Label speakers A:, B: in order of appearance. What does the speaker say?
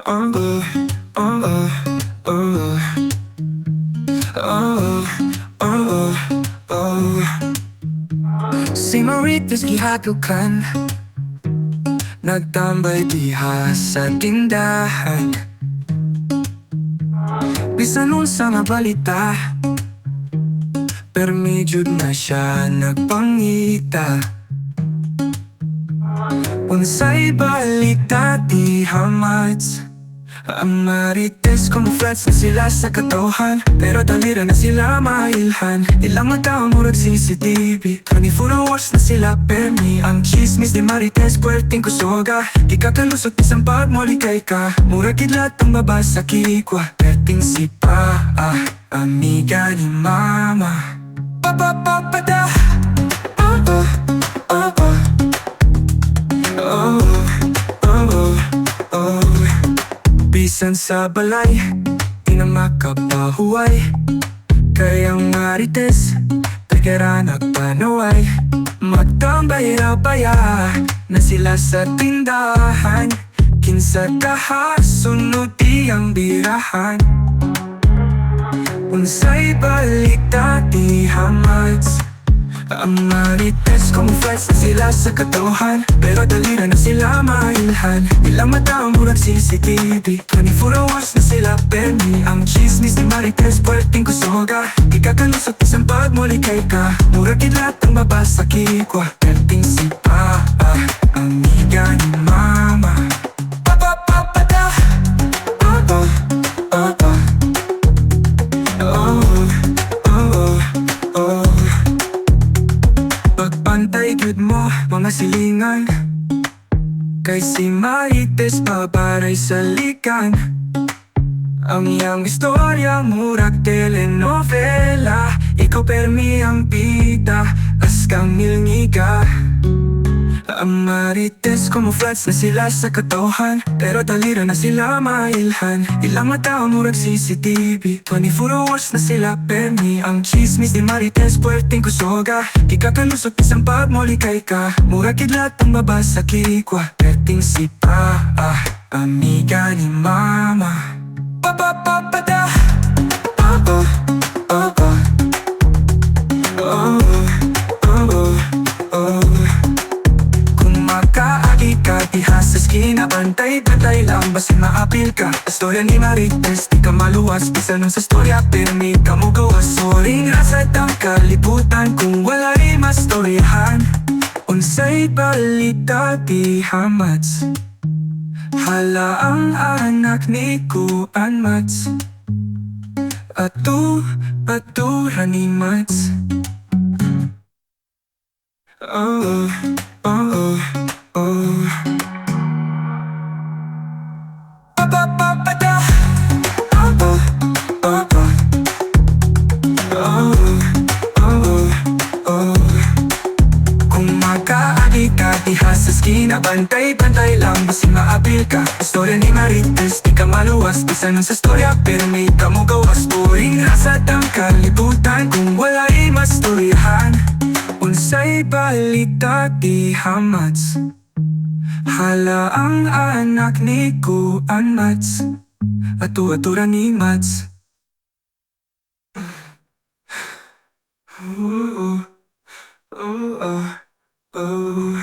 A: Oh, oh, oh, oh, oh, oh. Si Marites gihatukan, nagtambay diha sa tindahan. Bisan unsa nga balita, permijud na siya nagpangita. Unsay balita diha Marites? Ang Marites kumuflats na sila sa katawhan, pero talira na sila mailhan. Ilang mata murag CCTV, 24 hours na sila permi. Ang chismis di Marites puwerteng kusoga, di ka kalusot isang pagmolikay ka. Murag kidlat ang mabasa kikwa, perting sipa, amiga ni mama. Papapapada, oh oh, oh oh, oh oh, oh oh. Bisan sa balay, di na makapahuway. Kayang Marites, tagara nagpanaway. Magtambay rabaya na sila sa tindahan. Kinsa kahasunod ang birahan. Unsay balita di Marites? Ang Marites kumuflats na sila sa katawhan, pero dalira na sila mailhan. Ilang mata ang murag CCTV, 24 hours na sila permi. Ang chismis ni Marites puwerteng kusoga, di ka kalusot isang pagmolikay ka. Murag kidlat ang mabasa kikwa, perting sipa, amiga ni mama. Papapapada, oh oh, oh oh, oh oh, oh oh. Pagpantay gud mo mga silingan, kay si Marites babaray sa likan. Ang iyang istorya murag telenovela, ikaw permi ang bida, as kang milngiga. Ang Marites kumuflats na sila sa katawhan, pero talira na sila mailhan. Ilang mata murag CCTV, 24 hours na sila permi. Ang chismis ni Marites puwerteng kusoga, di ka kalusot isang pagmolikay ka. Murag kidlat ang mabasa kikwa, perting sipa, amiga ni mama. Papapapada, oh oh, oh oh, oh oh, oh oh. Kaagi ka, diha sa skina, bantay-bantay lang, basin maapil ka. Istorya ni Marites, di ka maluwas, bisan nun sa storya, permi ka mo gawas. Soring rasad ang kalibutan, kung wala'y mastoryahan. Unsay balita di Marites? Hala ang anak ni Kuan Mats, atura ni Mats. Oh, oh, oh. Papapapada, oh oh, oh oh, oh oh, oh. Kung makaagi ka, diha sa skina, bantay-bantay lang, basin maapil ka. Istorya ni Marites, di ka maluwas, bisan nun sa storya, pero may ka mo gawas. Turing rasad ang kalibutan, kung wala'y mastoryahan. Unsay balita di Marites? Hala ang anak ni Kuan Mats, atura ni Mats. Oh, oh, oh, oh.